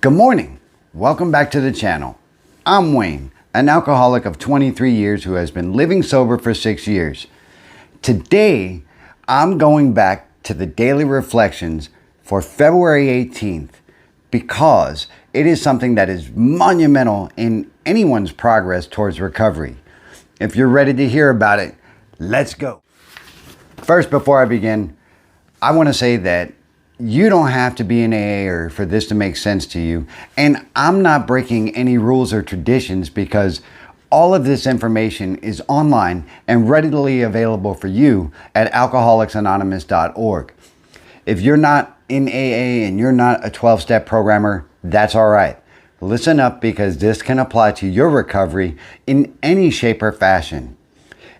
Good morning. Welcome back to the channel. I'm Wayne, an alcoholic of 23 years who has been living sober for 6 years. Today, I'm going back to the daily reflections for February 18th because it is something that is monumental in anyone's progress towards recovery. If you're ready to hear about it, let's go. First, before I begin, I want to say that you don't have to be an AA for this to make sense to you. And I'm not breaking any rules or traditions because all of this information is online and readily available for you at alcoholicsanonymous.org. If you're not in AA and you're not a 12-step programmer, that's all right. Listen up because this can apply to your recovery in any shape or fashion.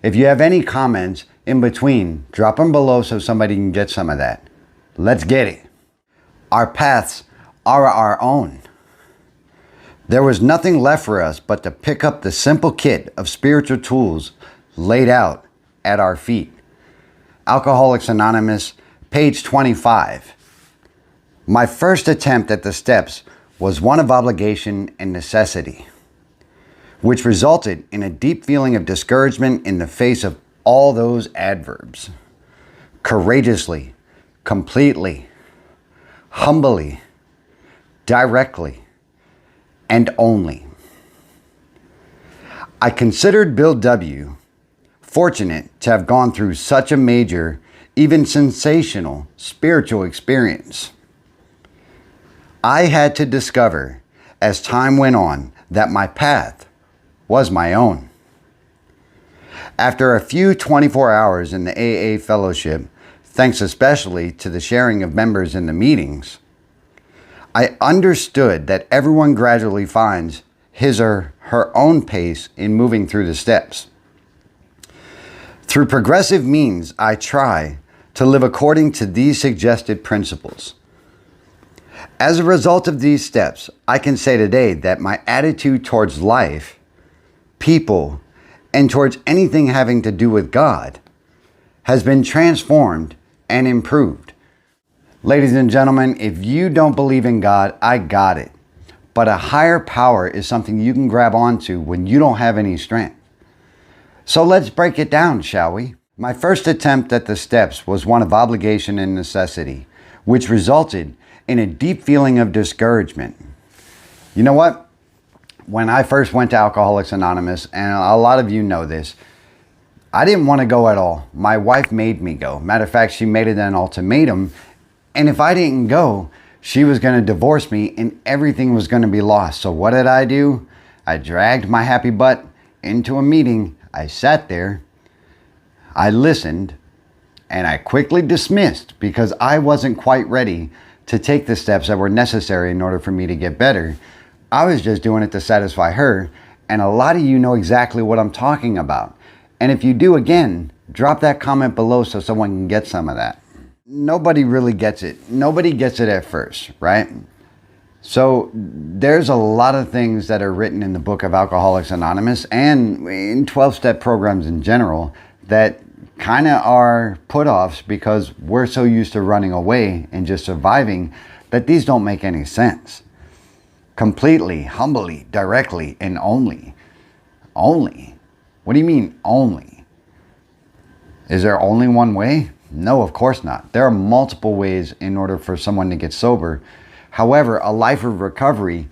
If you have any comments in between, drop them below so somebody can get some of that. Let's get it. Our paths are our own. There was nothing left for us but to pick up the simple kit of spiritual tools laid out at our feet. Alcoholics Anonymous, page 25. My first attempt at the steps was one of obligation and necessity, which resulted in a deep feeling of discouragement in the face of all those adverbs. Courageously, completely, humbly, directly, and only. I considered Bill W. fortunate to have gone through such a major, even sensational, spiritual experience. I had to discover, as time went on, that my path was my own. After a few 24 hours in the AA fellowship, thanks especially to the sharing of members in the meetings, I understood that everyone gradually finds his or her own pace in moving through the steps. Through progressive means, I try to live according to these suggested principles. As a result of these steps, I can say today that my attitude towards life, people, and towards anything having to do with God has been transformed and improved. Ladies and gentlemen, if you don't believe in God, I got it. But a higher power is something you can grab onto when you don't have any strength. So let's break it down, shall we? My first attempt at the steps was one of obligation and necessity, which resulted in a deep feeling of discouragement. You know what? When I first went to Alcoholics Anonymous, and a lot of you know this, I didn't want to go at all. My wife made me go. Matter of fact, she made it an ultimatum. And if I didn't go, she was going to divorce me and everything was going to be lost. So what did I do? I dragged my happy butt into a meeting. I sat there. I listened. And I quickly dismissed because I wasn't quite ready to take the steps that were necessary in order for me to get better. I was just doing it to satisfy her. And a lot of you know exactly what I'm talking about. And if you do, again, drop that comment below so someone can get some of that. Nobody really gets it. Nobody gets it at first, right? So there's a lot of things that are written in the book of Alcoholics Anonymous and in 12-step programs in general that kind of are put-offs because we're so used to running away and just surviving that these don't make any sense. Completely, humbly, directly, and only. Only. What do you mean, only? Is there only one way? No, of course not. There are multiple ways in order for someone to get sober. However, a life of recovery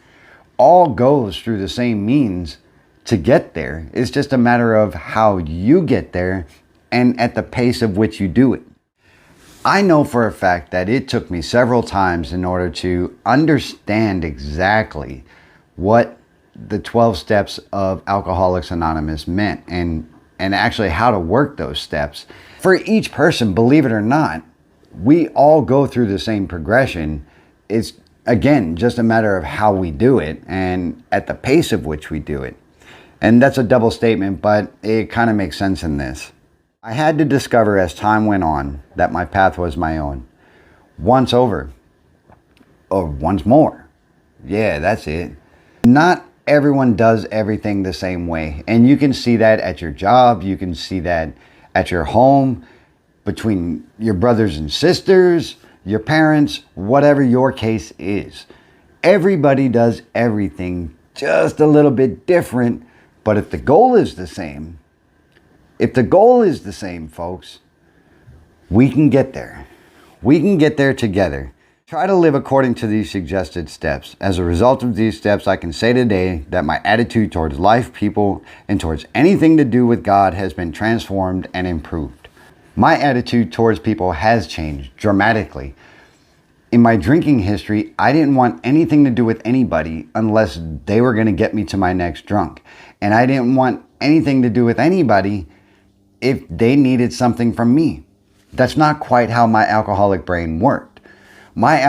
all goes through the same means to get there. It's just a matter of how you get there and at the pace of which you do it. I know for a fact that it took me several times in order to understand exactly what the 12 steps of Alcoholics Anonymous meant and actually how to work those steps. For each person, believe it or not, we all go through the same progression. It's, again, just a matter of how we do it and at the pace of which we do it. And that's a double statement, but it kind of makes sense in this. I had to discover as time went on that my path was my own. Once over, or once more. Yeah, that's it. Not everyone does everything the same way. And you can see that at your job. You can see that at your home, between your brothers and sisters, your parents, whatever your case is. Everybody does everything just a little bit different, but if the goal is the same, folks, we can get there. We can get there together. Try to live according to these suggested steps. As a result of these steps, I can say today that my attitude towards life, people, and towards anything to do with God has been transformed and improved. My attitude towards people has changed dramatically. In my drinking history, I didn't want anything to do with anybody unless they were going to get me to my next drunk. And I didn't want anything to do with anybody if they needed something from me. That's not quite how my alcoholic brain worked. My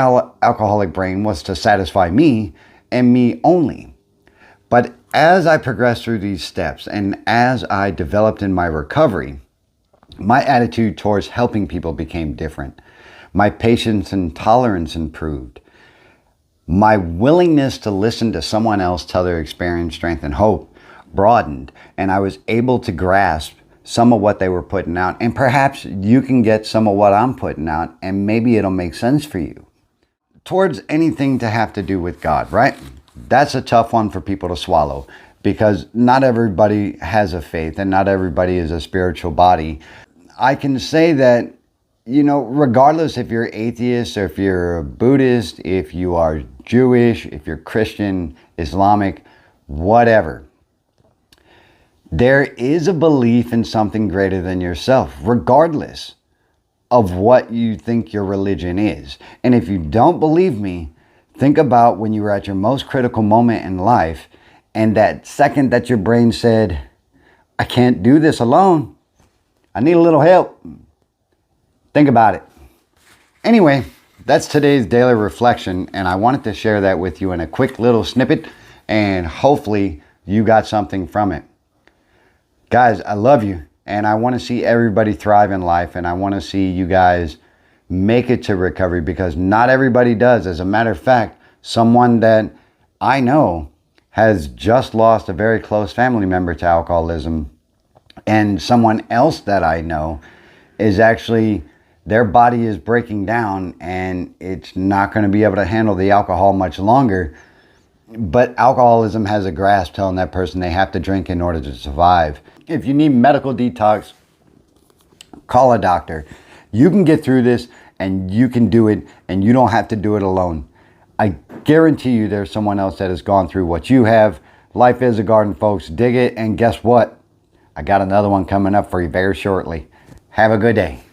alcoholic brain was to satisfy me and me only. But as I progressed through these steps and as I developed in my recovery, my attitude towards helping people became different. My patience and tolerance improved. My willingness to listen to someone else tell their experience, strength, and hope broadened, and I was able to grasp some of what they were putting out. And perhaps you can get some of what I'm putting out, and maybe it'll make sense for you. Towards anything to have to do with God, right? That's a tough one for people to swallow, because not everybody has a faith and not everybody is a spiritual body. I can say that, regardless if you're atheist or if you're a Buddhist, if you are Jewish, if you're Christian, Islamic, whatever, there is a belief in something greater than yourself, regardless of what you think your religion is. And if you don't believe me, think about when you were at your most critical moment in life and that second that your brain said, I can't do this alone. I need a little help. Think about it. Anyway, that's today's daily reflection, and I wanted to share that with you in a quick little snippet, and hopefully you got something from it. Guys, I love you, and I want to see everybody thrive in life, and I want to see you guys make it to recovery, because not everybody does. As a matter of fact, someone that I know has just lost a very close family member to alcoholism, and someone else that I know is actually, their body is breaking down and it's not going to be able to handle the alcohol much longer. But alcoholism has a grasp telling that person they have to drink in order to survive. If you need medical detox, call a doctor. You can get through this and you can do it, and you don't have to do it alone. I guarantee you there's someone else that has gone through what you have. Life is a garden, folks. Dig it. And guess what? I got another one coming up for you very shortly. Have a good day.